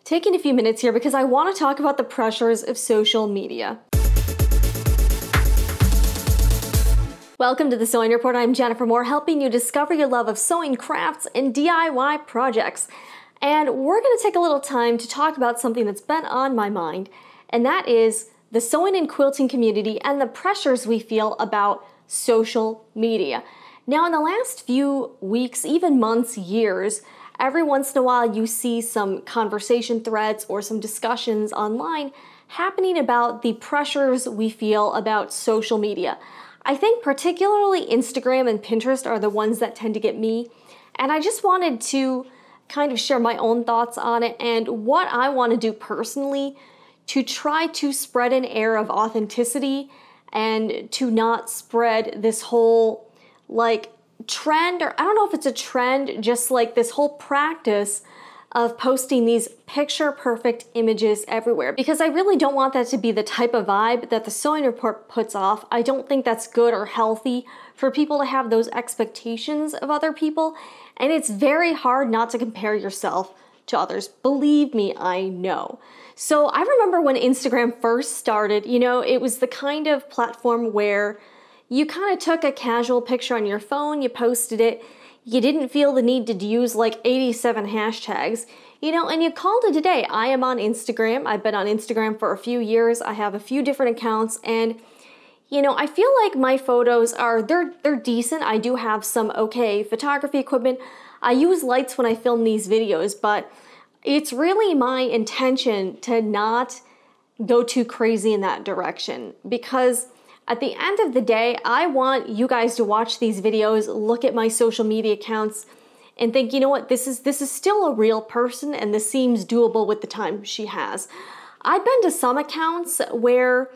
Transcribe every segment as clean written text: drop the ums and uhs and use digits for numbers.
taking a few minutes here because I want to talk about the pressures of social media. Welcome to the Sewing Report. I'm Jennifer Moore, helping you discover your love of sewing crafts and DIY projects. And we're going to take a little time to talk about something that's been on my mind, and that is the sewing and quilting community and the pressures we feel about social media. Now, in the last few weeks, even months, years, every once in a while you see some conversation threads or some discussions online happening about the pressures we feel about social media. I think particularly Instagram and Pinterest are the ones that tend to get me, and I just wanted to kind of share my own thoughts on it and what I want to do personally to try to spread an air of authenticity and to not spread this whole like trend, or I don't know if it's a trend, just like this whole practice of posting these picture perfect images everywhere, because I really don't want that to be the type of vibe that the Sewing Report puts off. I don't think that's good or healthy for people to have those expectations of other people, and it's very hard not to compare yourself to others. Believe me, I know. So I remember when Instagram first started, you know, it was the kind of platform where you kind of took a casual picture on your phone, you posted it, you didn't feel the need to use like 87 hashtags, you know, and you called it a day. I am on Instagram. I've been on Instagram for a few years. I have a few different accounts, and you know, I feel like my photos are, they're decent. I do have some okay photography equipment. I use lights when I film these videos, but it's really my intention to not go too crazy in that direction, because at the end of the day, I want you guys to watch these videos, look at my social media accounts, and think, you know what, this is still a real person, and this seems doable with the time she has. I've been to some accounts where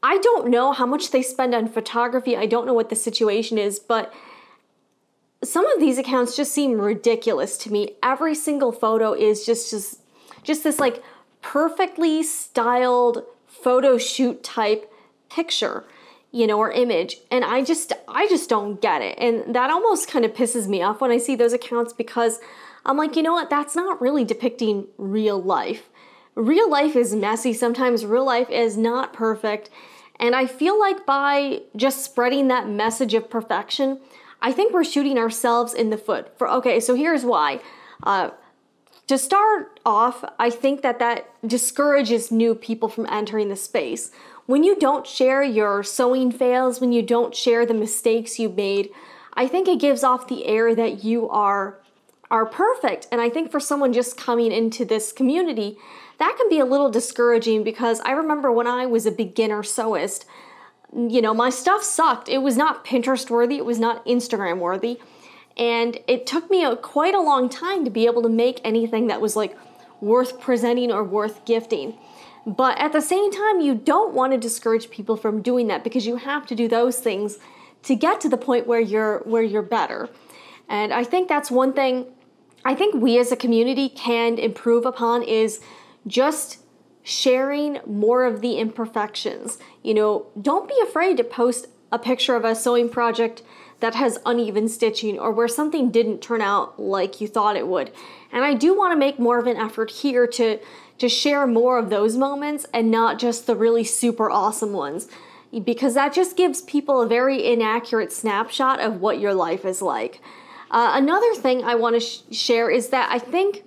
I don't know how much they spend on photography. I don't know what the situation is, but some of these accounts just seem ridiculous to me. Every single photo is just this like perfectly styled photo shoot type picture, you know, or image, and I just don't get it, and that almost kind of pisses me off when I see those accounts, because I'm like, you know what, that's not really depicting real life. Real life is messy sometimes. Real life is not perfect, and I feel like by just spreading that message of perfection, I think we're shooting ourselves in the foot. Okay, so here's why. To start off, I think that discourages new people from entering the space. When you don't share your sewing fails, when you don't share the mistakes you made, I think it gives off the air that you are perfect. And I think for someone just coming into this community, that can be a little discouraging, because I remember when I was a beginner sewist, you know, my stuff sucked. It was not Pinterest worthy, it was not Instagram worthy. And it took me quite a long time to be able to make anything that was like worth presenting or worth gifting. But at the same time, you don't want to discourage people from doing that, because you have to do those things to get to the point where you're better. And I think that's one thing I think we as a community can improve upon, is just sharing more of the imperfections. You know, don't be afraid to post a picture of a sewing project that has uneven stitching, or where something didn't turn out like you thought it would. And I do want to make more of an effort here to share more of those moments and not just the really super awesome ones, because that just gives people a very inaccurate snapshot of what your life is like. Another thing I want to share is that I think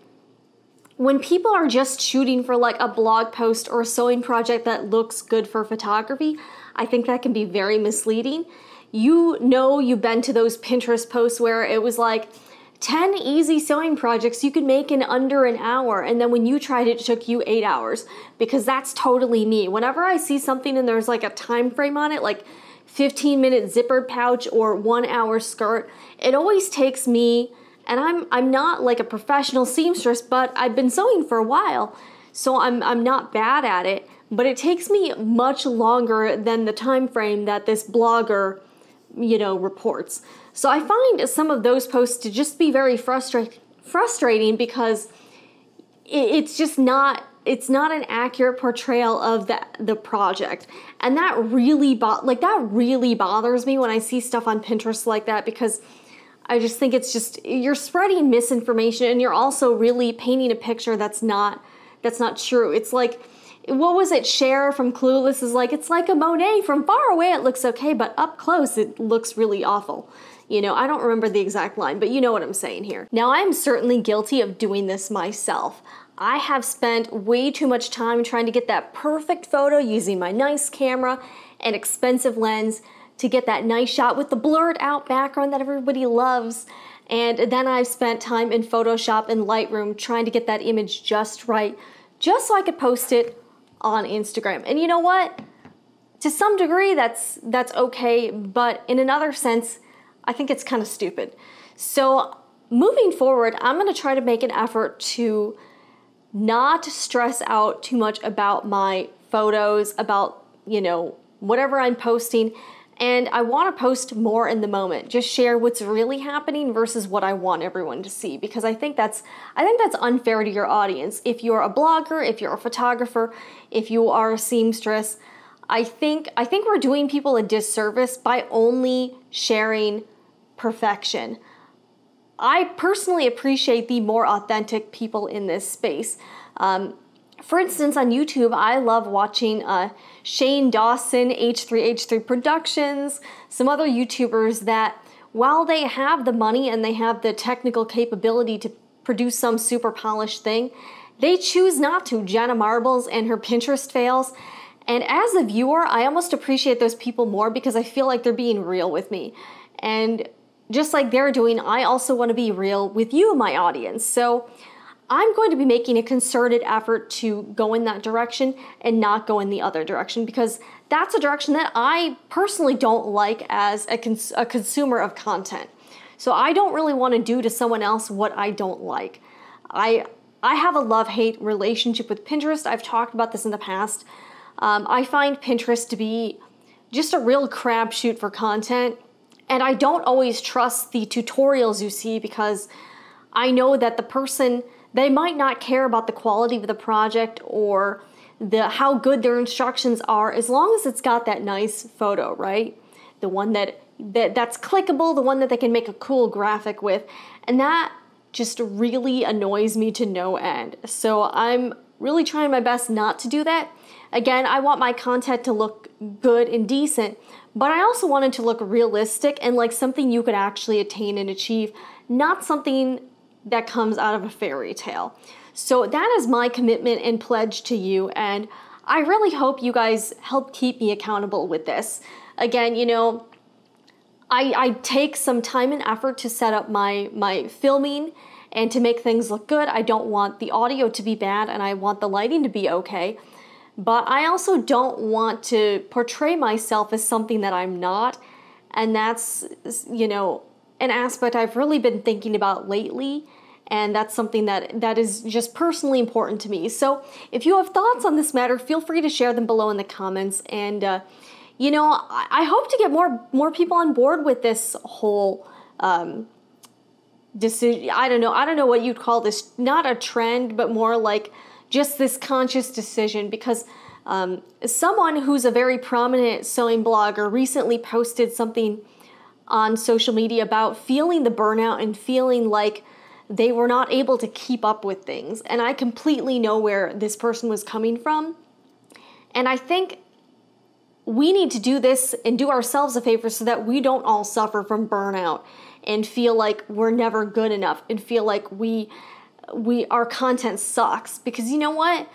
when people are just shooting for like a blog post or a sewing project that looks good for photography, I think that can be very misleading. You know, you've been to those Pinterest posts where it was like 10 easy sewing projects you could make in under an hour, and then when you tried it, it took you 8 hours, because that's totally me. Whenever I see something and there's like a time frame on it, like 15-minute zippered pouch or 1 hour skirt, it always takes me, and I'm not like a professional seamstress, but I've been sewing for a while, so I'm not bad at it, but it takes me much longer than the time frame that this blogger, you know, reports. So I find some of those posts to just be very frustrating, because it's just not, it's not an accurate portrayal of the project. And that really bothers me when I see stuff on Pinterest like that, because I just think it's just, you're spreading misinformation, and you're also really painting a picture that's not true. It's like, what was it? Cher from Clueless is like, it's like a Monet. From far away it looks okay, but up close it looks really awful. You know, I don't remember the exact line, but you know what I'm saying here. Now, I'm certainly guilty of doing this myself. I have spent way too much time trying to get that perfect photo using my nice camera and expensive lens to get that nice shot with the blurred out background that everybody loves. And then I've spent time in Photoshop and Lightroom trying to get that image just right, just so I could post it on Instagram. And you know what? To some degree, that's okay, but in another sense, I think it's kind of stupid. So moving forward, I'm gonna try to make an effort to not stress out too much about my photos, about, you know, whatever I'm posting. And I want to post more in the moment, just share what's really happening versus what I want everyone to see, because I think that's unfair to your audience. If you're a blogger, if you're a photographer, if you are a seamstress, I think we're doing people a disservice by only sharing perfection. I personally appreciate the more authentic people in this space. For instance, on YouTube, I love watching Shane Dawson, H3H3 Productions, some other YouTubers that, while they have the money and they have the technical capability to produce some super polished thing, they choose not to. Jenna Marbles and her Pinterest fails. And as a viewer, I almost appreciate those people more because I feel like they're being real with me. And just like they're doing, I also want to be real with you, my audience. So I'm going to be making a concerted effort to go in that direction and not go in the other direction, because that's a direction that I personally don't like as a consumer of content. So I don't really want to do to someone else what I don't like. I have a love-hate relationship with Pinterest. I've talked about this in the past. I find Pinterest to be just a real crapshoot for content, and I don't always trust the tutorials you see, because I know that the person, they might not care about the quality of the project or how good their instructions are, as long as it's got that nice photo, right? The one that's clickable, the one that they can make a cool graphic with. And that just really annoys me to no end. So I'm really trying my best not to do that. Again, I want my content to look good and decent, but I also want it to look realistic and like something you could actually attain and achieve, not something that comes out of a fairy tale. So that is my commitment and pledge to you, and I really hope you guys help keep me accountable with this. Again, you know, I take some time and effort to set up my filming and to make things look good. I don't want the audio to be bad, and I want the lighting to be okay. But I also don't want to portray myself as something that I'm not, and that's, you know, an aspect I've really been thinking about lately, and that's something that is just personally important to me. So if you have thoughts on this matter, feel free to share them below in the comments. And you know, I hope to get more people on board with this whole decision. I don't know what you'd call this, not a trend, but more like just this conscious decision, because someone who's a very prominent sewing blogger recently posted something on social media about feeling the burnout and feeling like they were not able to keep up with things. And I completely know where this person was coming from. And I think we need to do this and do ourselves a favor so that we don't all suffer from burnout and feel like we're never good enough and feel like our content sucks. Because you know what?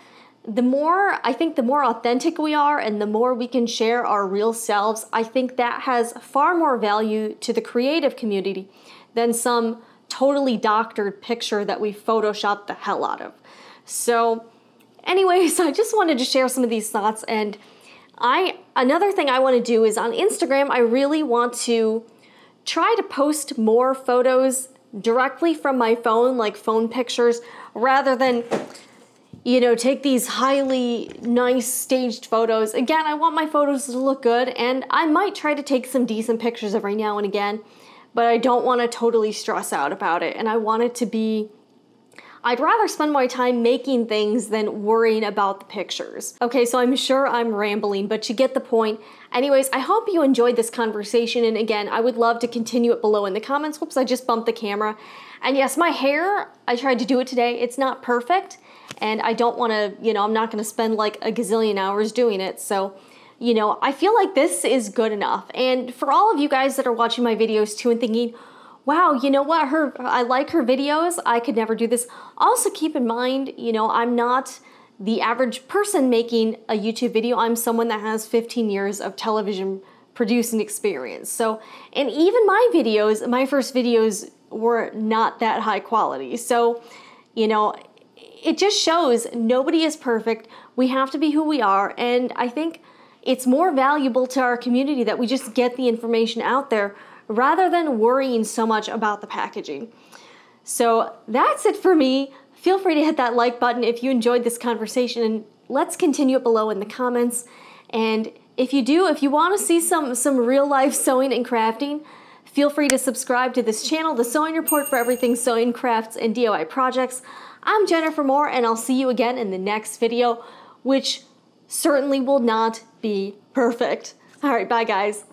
I think the more authentic we are and the more we can share our real selves, I think that has far more value to the creative community than some totally doctored picture that we photoshopped the hell out of. So anyways, I just wanted to share some of these thoughts. And another thing I want to do is on Instagram, I really want to try to post more photos directly from my phone, like phone pictures, rather than, you know, take these highly nice staged photos. Again, I want my photos to look good, and I might try to take some decent pictures every now and again, but I don't want to totally stress out about it. And I want it to be, I'd rather spend my time making things than worrying about the pictures. Okay, so I'm sure I'm rambling, but you get the point. Anyways, I hope you enjoyed this conversation, and again, I would love to continue it below in the comments. Whoops, I just bumped the camera. And yes, my hair, I tried to do it today. It's not perfect, and I don't want to, you know, I'm not going to spend like a gazillion hours doing it, so you know, I feel like this is good enough. And for all of you guys that are watching my videos too and thinking, wow, you know what, I like her videos, I could never do this. Also keep in mind, you know, I'm not the average person making a YouTube video. I'm someone that has 15 years of television producing experience. So, and even my videos, my first videos were not that high quality. So, you know, it just shows nobody is perfect. We have to be who we are. And I think it's more valuable to our community that we just get the information out there rather than worrying so much about the packaging. So that's it for me. Feel free to hit that like button if you enjoyed this conversation, and let's continue it below in the comments. And if you do, if you want to see some real life sewing and crafting, feel free to subscribe to this channel, The Sewing Report, for everything sewing, crafts, and DIY projects. I'm Jennifer Moore, and I'll see you again in the next video, which certainly will not be perfect. All right, bye guys.